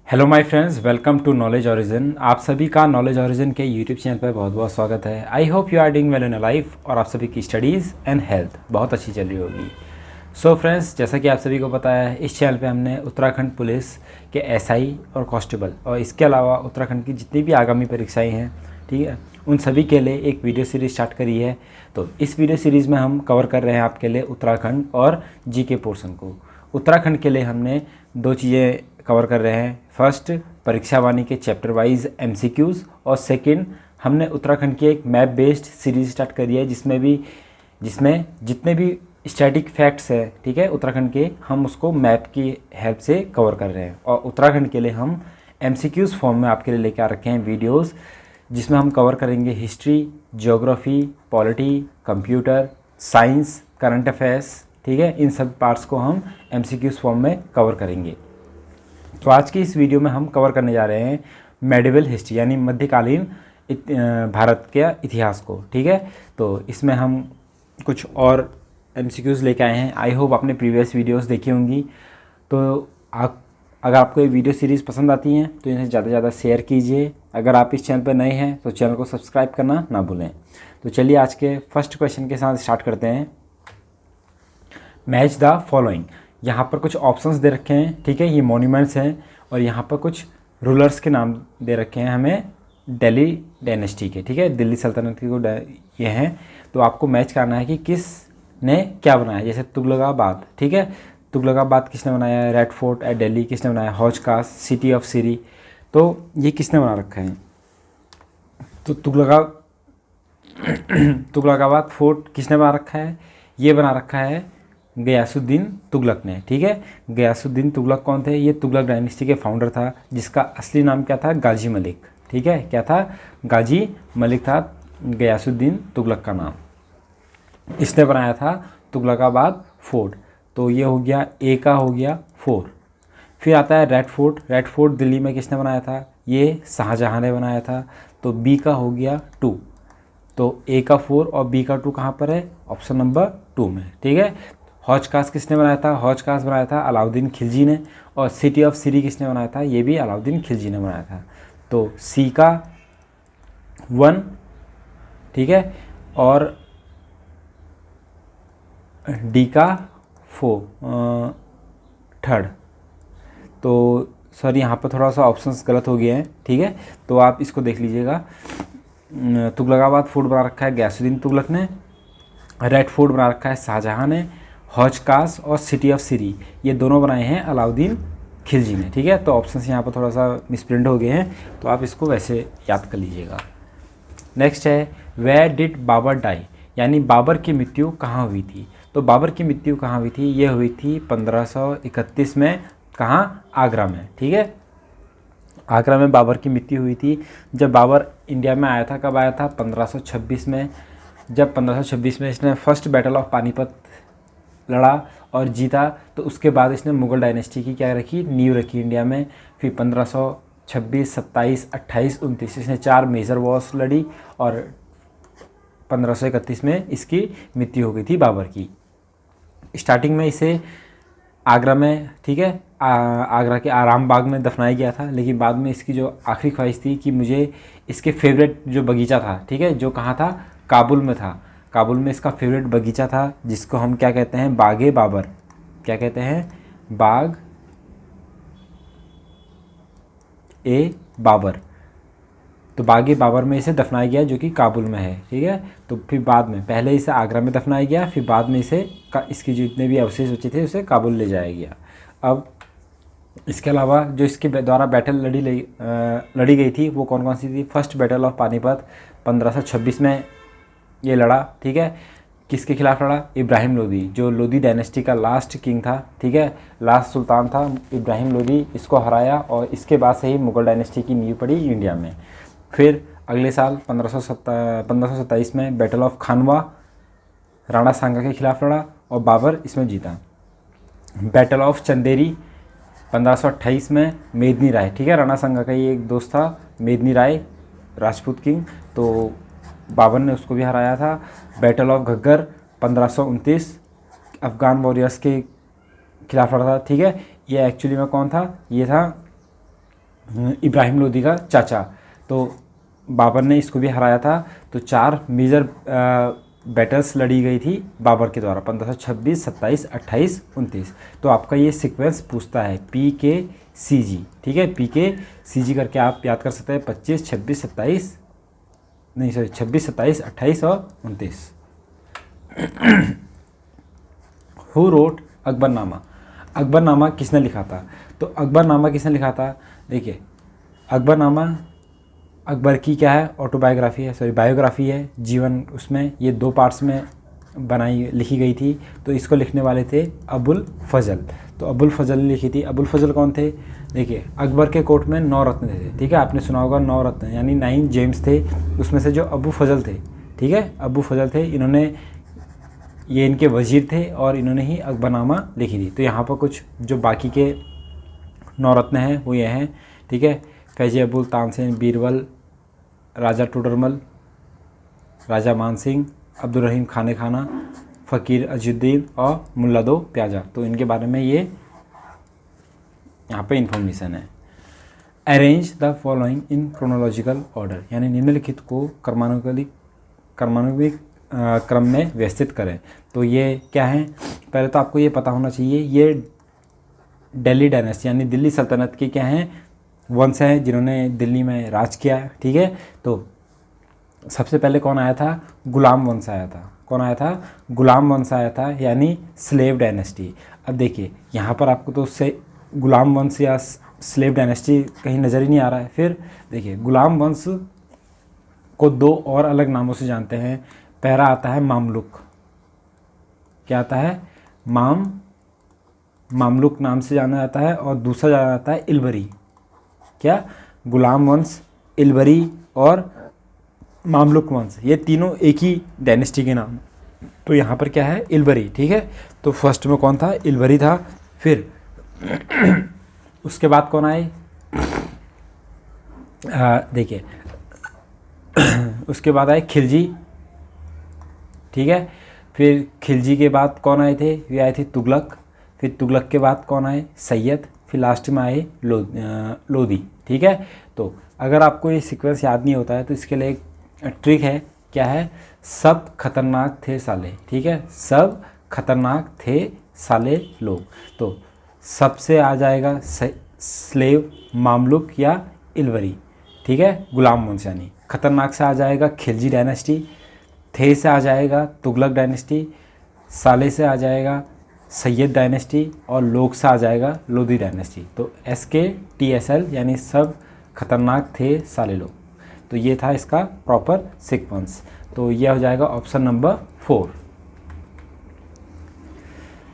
Hello my friends, welcome to knowledge origin. आप सभी का नॉलेज ओरिजिन के यूट्यूब चैनल पर बहुत बहुत स्वागत है। I hope you are doing well in life और आप सभी की स्टडीज़ एंड हेल्थ बहुत अच्छी चल रही होगी। सो फ्रेंड्स, जैसा कि आप सभी को पता है, इस चैनल पे हमने उत्तराखंड पुलिस के एसआई और कांस्टेबल और इसके अलावा उत्तराखंड की जितनी भी आगामी परीक्षाएँ हैं, ठीक है, उन सभी के लिए एक वीडियो सीरीज़ स्टार्ट करी है। तो इस वीडियो सीरीज़ में हम कवर कर रहे हैं आपके लिए उत्तराखंड और जीके पोर्शन को। उत्तराखंड के लिए हमने दो चीज़ें कवर कर रहे हैं। फर्स्ट, परीक्षा वाणी के चैप्टर वाइज एमसीक्यूज़, और सेकंड, हमने उत्तराखंड की एक मैप बेस्ड सीरीज स्टार्ट करी है जिसमें जितने भी स्टैटिक फैक्ट्स है, ठीक है, उत्तराखंड के, हम उसको मैप की हेल्प से कवर कर रहे हैं। और उत्तराखंड के लिए हम एमसीक्यूज़ फॉर्म में आपके लिए लेकर आ रखे हैं वीडियोज़, जिसमें हम कवर करेंगे history, geography, polity, computer science, current affairs, ठीक है। इन सब पार्ट्स को हम एमसीक्यूज़ फॉर्म में कवर करेंगे। तो आज की इस वीडियो में हम कवर करने जा रहे हैं मेडिवल हिस्ट्री, यानी मध्यकालीन भारत के इतिहास को, ठीक है। तो इसमें हम कुछ और एमसीक्यूज़ लेके आए हैं। आई होप आपने प्रीवियस वीडियोस देखी होंगी। तो अगर आपको ये वीडियो सीरीज़ पसंद आती हैं तो इन्हें ज़्यादा से ज़्यादा शेयर कीजिए। अगर आप इस चैनल पर नए हैं तो चैनल को सब्सक्राइब करना ना भूलें। तो चलिए आज के फर्स्ट क्वेश्चन के साथ स्टार्ट करते हैं। Match the following. यहाँ पर कुछ ऑप्शंस दे रखे हैं, ठीक है, ये मॉन्यूमेंट्स हैं, और यहाँ पर कुछ रूलर्स के नाम दे रखे हैं हमें दिल्ली डायनेस्टी के, ठीक है, दिल्ली सल्तनत की ये हैं। तो आपको मैच करना है कि किसने क्या बनाया। जैसे तुगलकाबाद, ठीक है, तुगलकाबाद किसने बनाया है, रेड फोर्ट एट दिल्ली किसने बनाया, हौज खास, सिटी ऑफ सीरी, तो ये किसने बना रखा है। तो तुगलकाबाद फोर्ट किसने बना रखा है, ये बना रखा है गयासुद्दीन तुगलक ने, ठीक है। गयासुद्दीन तुगलक कौन थे, ये तुगलक डायनेस्टी के फाउंडर था, जिसका असली नाम क्या था, गाजी मलिक, ठीक है, क्या था, गाजी मलिक था गयासुद्दीन तुगलक का नाम। इसने बनाया था तुगलकाबाद फोर्ट। तो ये हो गया, ए का हो गया 4। फिर आता है red fort. Red fort Delhi में किसने बनाया था, ये शाहजहाँ ने बनाया था। तो बी का हो गया 2। तो ए का 4 और बी का 2 कहाँ पर है, ऑप्शन नंबर 2 में, ठीक है। हौज खास किसने बनाया था, हौज खास बनाया था अलाउद्दीन खिलजी ने। और सिटी ऑफ सीरी किसने बनाया था, ये भी अलाउद्दीन खिलजी ने बनाया था। तो सी का 1, ठीक है, और डी का 4 3rd। तो सॉरी, यहाँ पर थोड़ा सा ऑप्शंस गलत हो गए हैं, ठीक है, तो आप इसको देख लीजिएगा। तुगलकाबाद फोर्ट बना रखा है गयासुद्दीन तुगलक ने, रेड फोर्ट बना रखा है शाहजहाँ ने, हौज खास और सिटी ऑफ सीरी ये दोनों बनाए हैं अलाउद्दीन खिलजी ने, ठीक है। तो ऑप्शंस यहाँ पर थोड़ा सा मिसप्रिंट हो गए हैं, तो आप इसको वैसे याद कर लीजिएगा। नेक्स्ट है वेयर डिड बाबर डाई, यानी बाबर की मृत्यु कहाँ हुई थी। तो बाबर की मृत्यु कहाँ हुई थी, ये हुई थी 1531 में, कहाँ, आगरा में, ठीक है। आगरा में बाबर की मृत्यु हुई थी। जब बाबर इंडिया में आया था, कब आया था, 1526 में। जब 1526 में इसने फर्स्ट बैटल ऑफ पानीपत लड़ा और जीता, तो उसके बाद इसने मुग़ल डायनेस्टी की क्या रखी, नींव रखी इंडिया में। फिर 1526, 27, 28, 29 इसने 4 मेजर वॉर्स लड़ी और 1531 में इसकी मृत्यु हो गई थी बाबर की। स्टार्टिंग में इसे आगरा में, ठीक है, आगरा के आराम बाग में दफनाया गया था, लेकिन बाद में इसकी जो आखिरी ख्वाहिश थी कि मुझे इसके फेवरेट जो बगीचा था, ठीक है, जो कहाँ था, काबुल में था। काबुल में इसका फेवरेट बगीचा था, जिसको हम क्या कहते हैं, बागे बाबर। क्या कहते हैं, बाग ए बाबर। तो बागे बाबर में इसे दफनाया गया, जो कि काबुल में है, ठीक है। तो फिर बाद में, पहले इसे आगरा में दफनाया गया, फिर बाद में इसे इसके जितने भी अवशेष बचे थे उसे काबुल ले जाया गया। अब इसके अलावा जो इसके द्वारा बैटल लड़ी गई थी वो कौन कौन सी थी। फर्स्ट बैटल ऑफ पानीपत 1526 में ये लड़ा, ठीक है। किसके खिलाफ लड़ा, इब्राहिम लोदी, जो लोदी डायनेस्टी का लास्ट किंग था, ठीक है, लास्ट सुल्तान था इब्राहिम लोदी, इसको हराया और इसके बाद से ही मुग़ल डायनेस्टी की नींव पड़ी इंडिया में। फिर अगले साल 1527 में बैटल ऑफ खानवा राणा सांगा के खिलाफ लड़ा और बाबर इसमें जीता। बैटल ऑफ चंदेरी 1528 में मेदिनी राय, ठीक है, राणा सांगा का ही एक दोस्त था मेदिनी राय, राजपूत किंग, तो बाबर ने उसको भी हराया था। Battle of Ghaggar 1529 Afghan warriors के खिलाफ लड़ा था, ठीक है। ये एक्चुअली में कौन था, ये था इब्राहिम लोदी का चाचा। तो बाबर ने इसको भी हराया था। तो 4 मेजर बैटल्स लड़ी गई थी बाबर के द्वारा 1526, 27, 28, 29। तो आपका ये सीक्वेंस पूछता है PKCG, ठीक है, PKCG करके आप याद कर सकते हैं। 25, 26, 27, नहीं सॉरी 26, 27, 28 और 29। हु रोट अकबरनामा, अकबरनामा किसने लिखा था? तो अकबरनामा किसने लिखा था? देखिए, अकबरनामा अकबर की क्या है, ऑटोबायोग्राफी है, सॉरी बायोग्राफी है, जीवन उसमें ये 2 पार्ट्स में लिखी गई थी। तो इसको लिखने वाले थे अबुल फजल। तो अबुल फजल ने लिखी थी। अबुल फजल कौन थे? देखिए, अकबर के कोर्ट में 9 रत्न थे, ठीक है, आपने सुना होगा 9 रत्न यानी 9 जेम्स थे। उसमें से जो अबू फजल थे, ठीक है, अबू फजल थे, इन्होंने, ये इनके वजीर थे और इन्होंने ही अकबरनामा लिखी थी। तो यहाँ पर कुछ जो बाकी के 9 रत्न हैं वो ये हैं, ठीक है, फैजी अबुल, तानसेन, बीरबल, राजा टोडरमल, राजा मानसिंह, अब्दुल रहीम खाने खाना, फ़कीर अजुद्दीन और मुल्ला दो प्याजा। तो इनके बारे में ये यहाँ पे इन्फॉर्मेशन है। Arrange the following in chronological order, यानी निम्नलिखित को क्रमानुगतिक क्रम में व्यवस्थित करें। तो ये क्या है? पहले तो आपको ये पता होना चाहिए, ये दिल्ली डायनेस्टी यानी दिल्ली सल्तनत के क्या हैं, वंश हैं जिन्होंने दिल्ली में राज किया, ठीक है। तो सबसे पहले कौन आया था? गुलाम वंश आया था। कौन आया था? गुलाम वंश आया था, यानी स्लेव डायनेस्टी। अब देखिए, यहाँ पर आपको तो उससे गुलाम वंश या स्लेव डायनेस्टी कहीं नज़र ही नहीं आ रहा है। फिर देखिए, गुलाम वंश को 2 और अलग नामों से जानते हैं। पहला आता है मामलुक। क्या आता है? मामलुक नाम से जाना जाता है। और दूसरा जाना जाता है इलबरी। क्या? गुलाम वंश, इलबरी और मामलुक वंश, ये तीनों एक ही डायनेस्टी के नाम। तो यहाँ पर क्या है? इलबरी, ठीक है। तो फर्स्ट में कौन था? इलबरी था। फिर उसके बाद कौन आए? देखिए, उसके बाद आए खिलजी, ठीक है। फिर खिलजी के बाद कौन आए थे? ये आए थे तुगलक। फिर तुगलक के बाद कौन आए? सैयद। फिर लास्ट में आए लोदी, ठीक है। तो अगर आपको ये सीक्वेंस याद नहीं होता है तो इसके लिए एक ट्रिक है। क्या है? सब खतरनाक थे साले, ठीक है, सब खतरनाक थे साले लोग। तो सबसे आ जाएगा स्लेव, मामलुक या इलवरी, ठीक है, गुलाम वंश यानी। खतरनाक से आ जाएगा खिलजी डायनेस्टी, थे से आ जाएगा तुगलक डायनेस्टी, साले से आ जाएगा सैयद डायनेस्टी और लोग से आ जाएगा लोदी डायनेस्टी। तो SKTSL यानी सब खतरनाक थे साले लोग। तो ये था इसका प्रॉपर सीक्वेंस। तो यह हो जाएगा option number 4।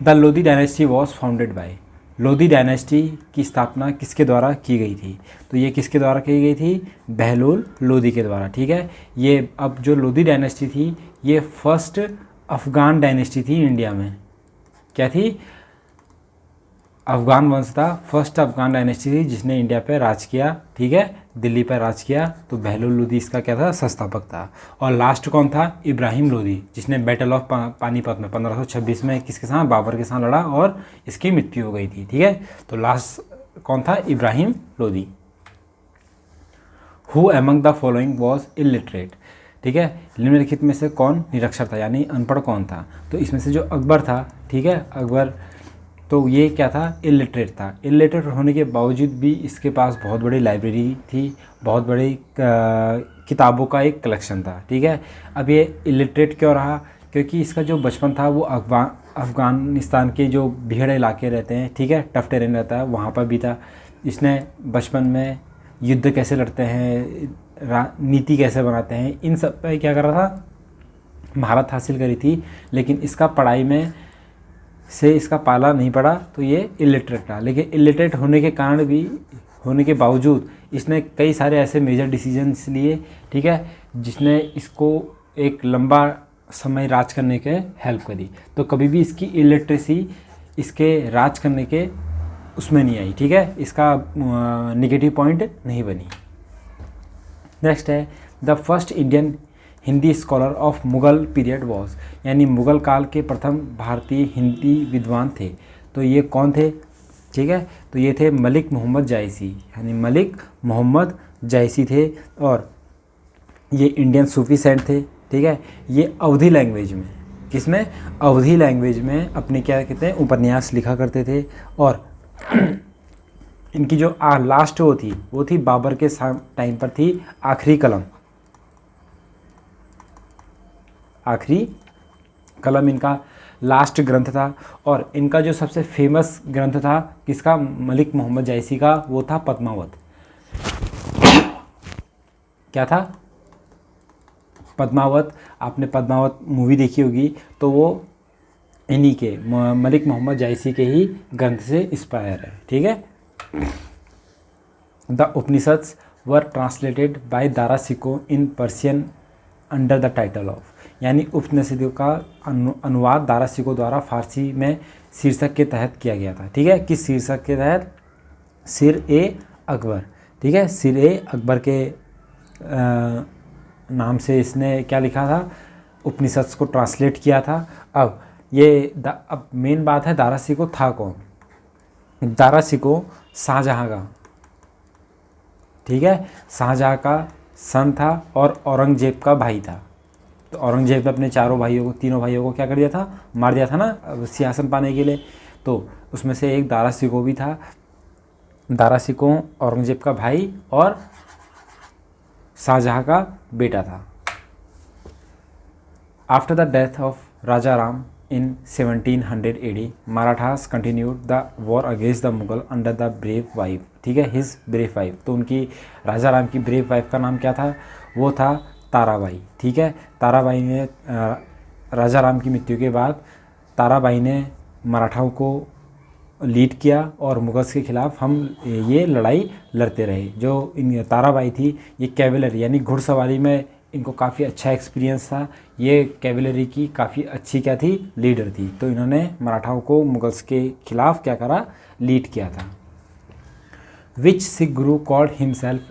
The Lodi dynasty was founded by, Lodi dynasty की स्थापना किसके द्वारा की गई थी? तो ये किसके द्वारा की गई थी? बहलोल लोदी के द्वारा, ठीक है। ये अब जो लोदी डायनेस्टी थी ये फर्स्ट अफ़गान डायनेस्टी थी इंडिया में। क्या थी? अफ़गान वंश था, फर्स्ट अफ़गान डायनेस्टी थी जिसने इंडिया पर राज किया, ठीक है, दिल्ली पर राज किया। तो बहलोल लोदी इसका क्या था? संस्थापक था। और लास्ट कौन था? इब्राहिम लोदी, जिसने बैटल ऑफ पानीपत में 1526 में किसके साथ? बाबर के साथ लड़ा और इसकी मृत्यु हो गई थी, ठीक है। तो लास्ट कौन था? Ibrahim Lodi. Who among the following was illiterate, ठीक है, निम्नलिखित में से कौन निरक्षर था यानी अनपढ़ कौन था? तो इसमें से जो अकबर था, ठीक है, अकबर, तो ये क्या था? इलिटरेट था। इलिटरेट होने के बावजूद भी इसके पास बहुत बड़ी लाइब्रेरी थी, बहुत बड़ी किताबों का एक कलेक्शन था, ठीक है। अब ये इलिटरेट क्यों रहा? क्योंकि इसका जो बचपन था वो अफ़गानिस्तान के जो भीड़ इलाके रहते हैं, ठीक है, टफ टेरेन रहता है, वहाँ पर भी था। इसने बचपन में युद्ध कैसे लड़ते हैं, नीति कैसे बनाते हैं, इन सब पर क्या कर रहा था? महारत हासिल करी थी। लेकिन इसका पढ़ाई में से इसका पाला नहीं पड़ा, तो ये इलिटरेट था। लेकिन इलिटरेट होने के कारण भी, होने के बावजूद इसने कई सारे ऐसे मेजर डिसीजंस लिए, ठीक है, जिसने इसको एक लंबा समय राज करने के हेल्प करी। तो कभी भी इसकी इलिटरेसी इसके राज करने के उसमें नहीं आई, ठीक है, इसका नेगेटिव पॉइंट नहीं बनी। नेक्स्ट है the first Indian Hindi scholar of Mughal period was, यानी मुग़ल काल के प्रथम भारतीय हिंदी विद्वान थे। तो ये कौन थे? ठीक है। तो ये थे मलिक मोहम्मद जायसी, यानी मलिक मोहम्मद जायसी थे, और ये इंडियन सूफी सेंट थे। ठीक है। ये अवधी लैंग्वेज में, किसमें, अवधी लैंग्वेज में अपने क्या कहते हैं उपन्यास लिखा करते थे। और इनकी जो लास्ट वो थी बाबर के टाइम पर थी आखिरी कलम। आखिरी कलम इनका लास्ट ग्रंथ था। और इनका जो सबसे फेमस ग्रंथ था किसका, मलिक मोहम्मद जायसी का, वो था पद्मावत। क्या था, पद्मावत। आपने पद्मावत मूवी देखी होगी, तो वो इन्हीं के मलिक मोहम्मद जायसी के ही ग्रंथ से इंस्पायर है। ठीक है। The Upanishads were translated bye Dara सिको in Persian under the title of, यानी उपनिषदों का अनुवाद दारा सिको द्वारा फारसी में शीर्षक के तहत किया गया था। ठीक है। किस शीर्षक के तहत, सिर ए अकबर। ठीक है। सिर ए अकबर के नाम से इसने क्या लिखा था, उपनिषद को ट्रांसलेट किया था। अब अब मेन बात है दारा सिको था कौन। दारा सिको शाहजहाँ का, ठीक है, शाहजहाँ का सन था और औरंगजेब का भाई था। तो औरंगजेब ने अपने तीनों भाइयों को क्या कर दिया था, मार दिया था ना सिंहासन पाने के लिए। तो उसमें से एक दारा सिको भी था। दारा सिको औरंगजेब का भाई और शाहजहाँ का बेटा था। After the death of Raja Ram in 1700 AD, Marathas continued the war against the Mughal under the brave wife. ठीक है, हिज ब्रेव वाइफ। तो उनकी राजा राम की ब्रेव वाइफ का नाम क्या था, वो था ताराबाई। ठीक है। ताराबाई ने राजा राम की मृत्यु के बाद ताराबाई ने मराठाओं को लीड किया और मुगल्स के ख़िलाफ़ हम ये लड़ाई लड़ते रहे। जो इन ताराबाई थी ये कैवेलरी यानी घुड़सवारी में इनको काफ़ी अच्छा एक्सपीरियंस था। ये कैवेलरी की काफ़ी अच्छी क्या थी, लीडर थी। तो इन्होंने मराठाओं को मुगल्स के ख़िलाफ़ क्या करा, लीड किया था। विच सिख गुरु कॉल्ड हिमसेल्फ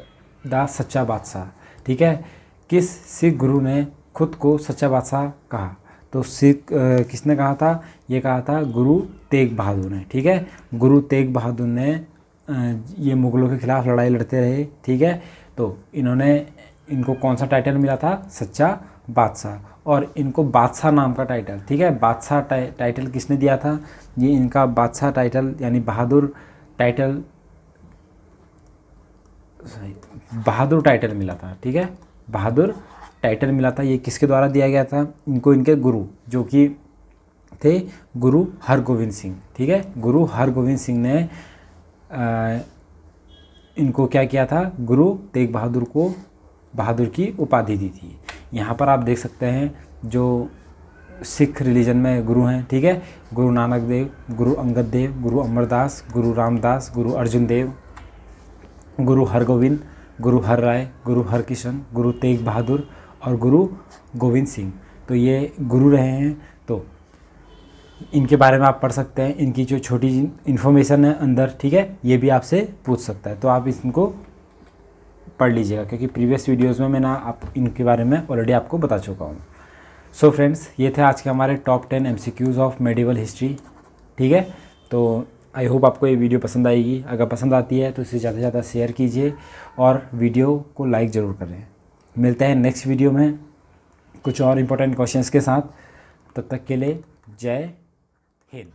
द सच्चा बादशाह। ठीक है। किस सिख गुरु ने खुद को सच्चा बादशाह कहा, तो सिख किसने कहा था, ये कहा था गुरु तेग बहादुर ने। ठीक है। गुरु तेग बहादुर ने ये मुग़लों के ख़िलाफ़ लड़ाई लड़ते रहे। ठीक है। तो इनको कौन सा टाइटल मिला था, सच्चा बादशाह। और इनको बादशाह नाम का टाइटल, ठीक है, बादशाह टाइटल किसने दिया था, ये इनका बादशाह टाइटल यानी बहादुर टाइटल मिला था। ठीक है। बहादुर टाइटल मिला था। ये किसके द्वारा दिया गया था, इनको इनके गुरु जो कि थे गुरु हरगोविंद सिंह। ठीक है। गुरु हरगोविंद सिंह ने इनको क्या किया था, गुरु तेग बहादुर को बहादुर की उपाधि दी थी। यहाँ पर आप देख सकते हैं जो सिख रिलीजन में गुरु हैं। ठीक है। गुरु नानक देव, गुरु अंगद देव, गुरु अमरदास, गुरु रामदास, गुरु अर्जुन देव, गुरु हरगोविंद, गुरु हर राय, गुरु हरकिशन, गुरु तेग बहादुर और गुरु गोविंद सिंह। तो ये गुरु रहे हैं। तो इनके बारे में आप पढ़ सकते हैं। इनकी जो छोटी इन्फॉर्मेशन है अंदर, ठीक है, ये भी आपसे पूछ सकता है। तो आप इनको पढ़ लीजिएगा क्योंकि प्रीवियस वीडियोस में मैंने इनके बारे में ऑलरेडी आपको बता चुका हूँ। सो फ्रेंड्स, ये थे आज के हमारे top 10 MCQs of medieval history. ठीक है। तो आई होप आपको ये वीडियो पसंद आएगी। अगर पसंद आती है तो इसे ज़्यादा से ज़्यादा शेयर कीजिए और वीडियो को लाइक ज़रूर करें। मिलते हैं नेक्स्ट वीडियो में कुछ और इम्पोर्टेंट क्वेश्चंस के साथ। तब तक के लिए जय हिंद।